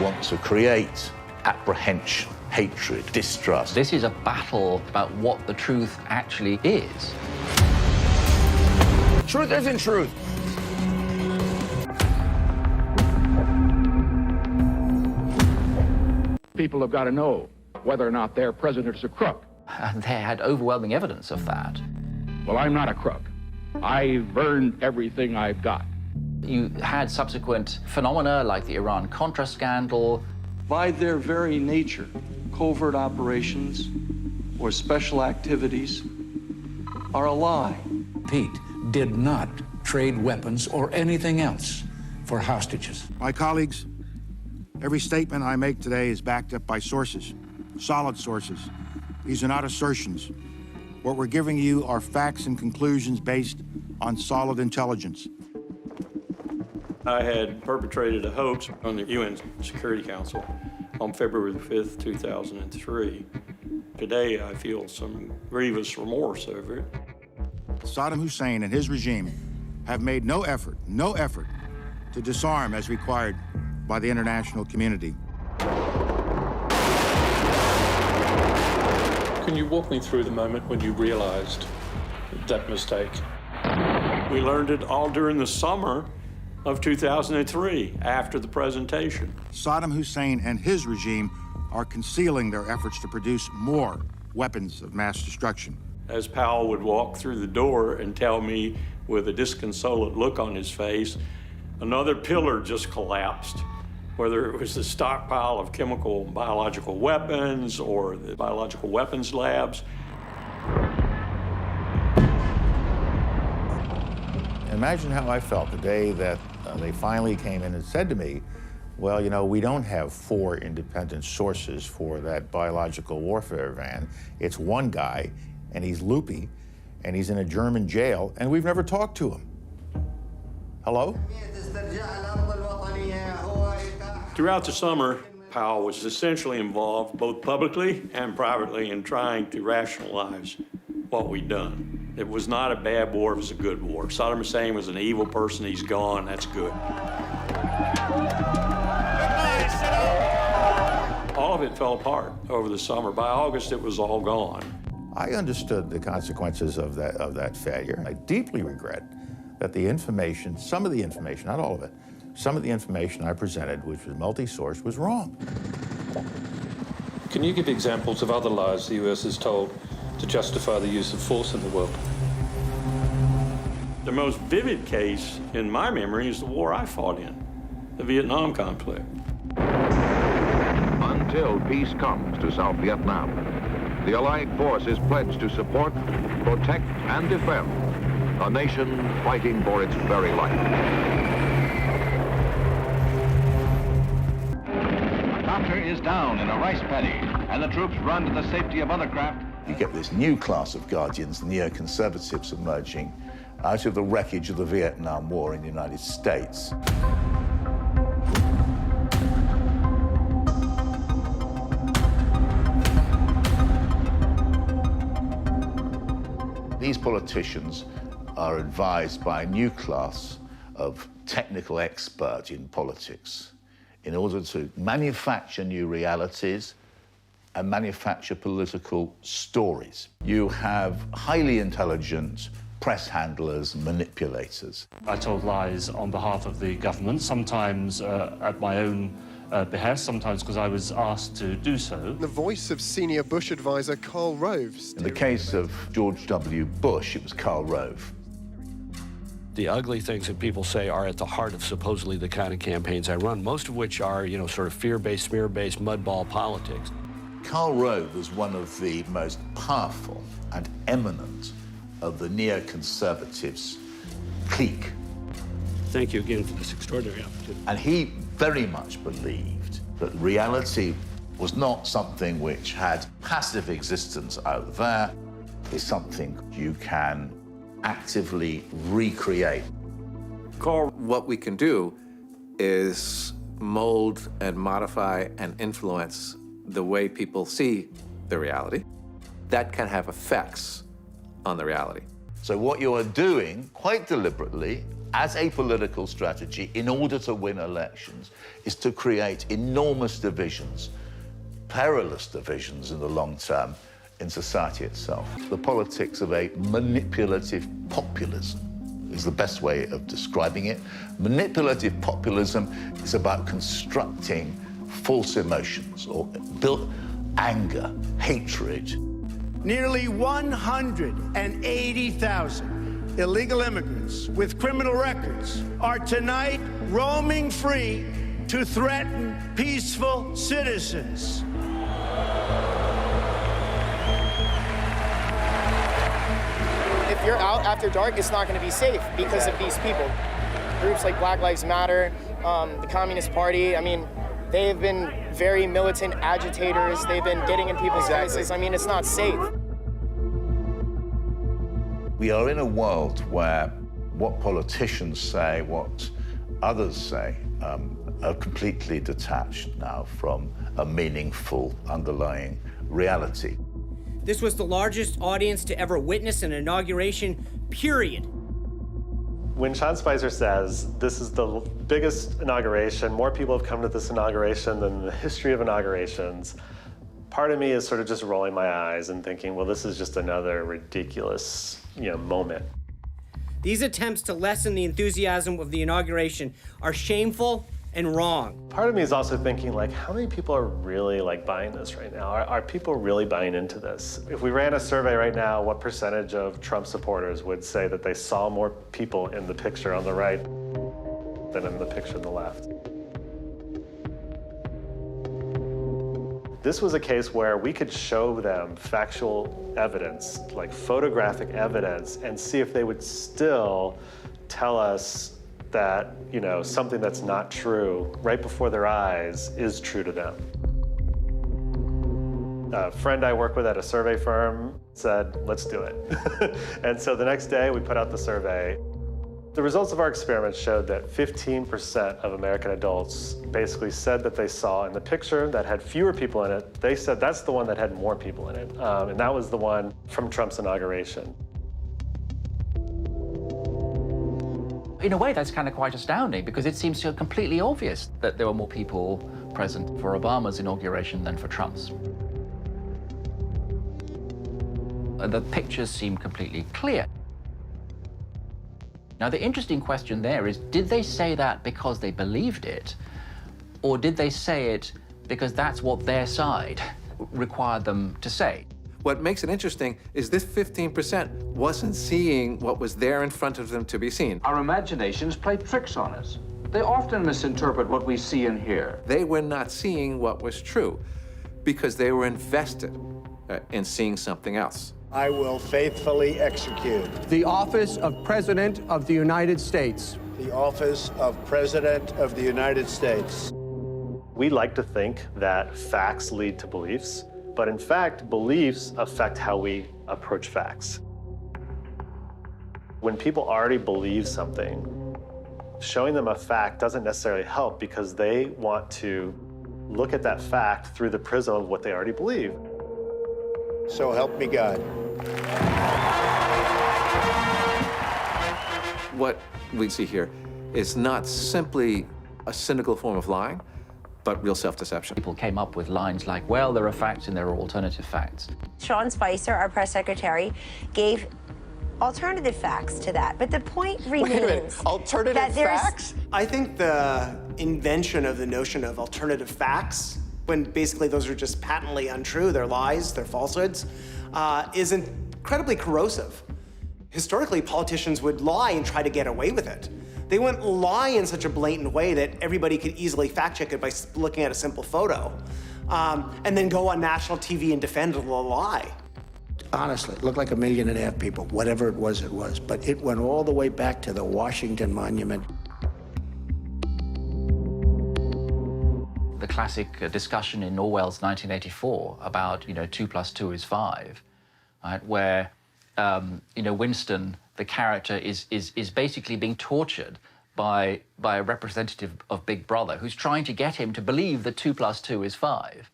want to create apprehension, hatred, distrust. This is a battle about what the truth actually is. Truth isn't truth. People have got to know whether or not their president is a crook. And they had overwhelming evidence of that. Well, I'm not a crook. I've earned everything I've got. You had subsequent phenomena like the Iran-Contra scandal. By their very nature, covert operations or special activities are a lie. Pete did not trade weapons or anything else for hostages. My colleagues, every statement I make today is backed up by sources, solid sources. These are not assertions. What we're giving you are facts and conclusions based on solid intelligence. I had perpetrated a hoax on the UN Security Council on February 5th, 2003. Today, I feel some grievous remorse over it. Saddam Hussein and his regime have made no effort to disarm as required by the international community. Can you walk me through the moment when you realized that mistake? We learned it all during the summer of 2003, after the presentation. Saddam Hussein and his regime are concealing their efforts to produce more weapons of mass destruction. As Powell would walk through the door and tell me with a disconsolate look on his face, another pillar just collapsed. Whether it was the stockpile of chemical and biological weapons or the biological weapons labs. Imagine how I felt the day that they finally came in and said to me, well, you know, we don't have 4 independent sources for that biological warfare van. It's one guy, and he's loopy, and he's in a German jail, and we've never talked to him. Hello? Throughout the summer, Powell was essentially involved both publicly and privately in trying to rationalize what we'd done. It was not a bad war, it was a good war. Saddam Hussein was an evil person, he's gone, that's good. All of it fell apart over the summer. By August, it was all gone. I understood the consequences of that failure. I deeply regret that the information, some of the information, not all of it, some of the information I presented, which was multi-source, was wrong. Can you give examples of other lies the US has told to justify the use of force in the world? The most vivid case in my memory is the war I fought in, the Vietnam conflict. Until peace comes to South Vietnam, the Allied force is pledged to support, protect, and defend a nation fighting for its very life. Is down in a rice paddy, and the troops run to the safety of other craft. You get this new class of guardians, neoconservatives, emerging out of the wreckage of the Vietnam War in the United States. These politicians are advised by a new class of technical experts in politics in order to manufacture new realities and manufacture political stories. You have highly intelligent press handlers, manipulators. I told lies on behalf of the government, sometimes at my own behest, sometimes because I was asked to do so. The voice of senior Bush advisor Karl Rove. In the case of George W. Bush, it was Karl Rove. The ugly things that people say are at the heart of supposedly the kind of campaigns I run, most of which are, you know, sort of fear-based, smear-based, mudball politics. Karl Rove was one of the most powerful and eminent of the neoconservatives' clique. Thank you again for this extraordinary opportunity. And he very much believed that reality was not something which had passive existence out there. It's something you can actively recreate. Karl, what we can do is mold and modify and influence the way people see the reality. That can have effects on the reality. So what you are doing, quite deliberately as a political strategy in order to win elections is to create enormous divisions, perilous divisions in the long term in society itself. The politics of a manipulative populism is the best way of describing it. Manipulative populism is about constructing false emotions or built anger, hatred. Nearly 180,000 illegal immigrants with criminal records are tonight roaming free to threaten peaceful citizens. If you're out after dark, it's not going to be safe because of these people. Groups like Black Lives Matter, the Communist Party, I mean, they've been very militant agitators. They've been getting in people's faces. I mean, it's not safe. We are in a world where what politicians say, what others say, are completely detached now from a meaningful underlying reality. This was the largest audience to ever witness an inauguration, period. When Sean Spicer says this is the biggest inauguration, more people have come to this inauguration than the history of inaugurations, part of me is sort of just rolling my eyes and thinking, well, this is just another ridiculous, moment. These attempts to lessen the enthusiasm of the inauguration are shameful and wrong. Part of me is also thinking, like, how many people are really, buying this right now? Are people really buying into this? If we ran a survey right now, what percentage of Trump supporters would say that they saw more people in the picture on the right than in the picture on the left? This was a case where we could show them factual evidence, like photographic evidence, and see if they would still tell us that, something that's not true right before their eyes is true to them. A friend I work with at a survey firm said, let's do it. And so the next day we put out the survey. The results of our experiment showed that 15% of American adults basically said that they saw in the picture that had fewer people in it, they said that's the one that had more people in it. And that was the one from Trump's inauguration. In a way, that's kind of quite astounding because it seems so completely obvious that there were more people present for Obama's inauguration than for Trump's. The pictures seem completely clear. Now, the interesting question there is, did they say that because they believed it, or did they say it because that's what their side required them to say? What makes it interesting is this 15% wasn't seeing what was there in front of them to be seen. Our imaginations play tricks on us. They often misinterpret what we see and hear. They were not seeing what was true because they were invested in seeing something else. I will faithfully execute the office of President of the United States. The office of President of the United States. We like to think that facts lead to beliefs, but in fact, beliefs affect how we approach facts. When people already believe something, showing them a fact doesn't necessarily help because they want to look at that fact through the prism of what they already believe. So help me God. What we see here is not simply a cynical form of lying, but real self-deception. People came up with lines like, well, there are facts and there are alternative facts. Sean Spicer, our press secretary, gave alternative facts to that. But the point remains alternative that facts? I think the invention of the notion of alternative facts, when basically those are just patently untrue, they're lies, they're falsehoods, is incredibly corrosive. Historically, politicians would lie and try to get away with it. They wouldn't lie in such a blatant way that everybody could easily fact check it by looking at a simple photo, and then go on national TV and defend the lie. Honestly, it looked like 1.5 million people. Whatever it was, but it went all the way back to the Washington Monument. The classic discussion in Orwell's 1984 about, 2 + 2 is 5, right? Where, Winston, the character, is basically being tortured by a representative of Big Brother who's trying to get him to believe that 2 + 2 is 5.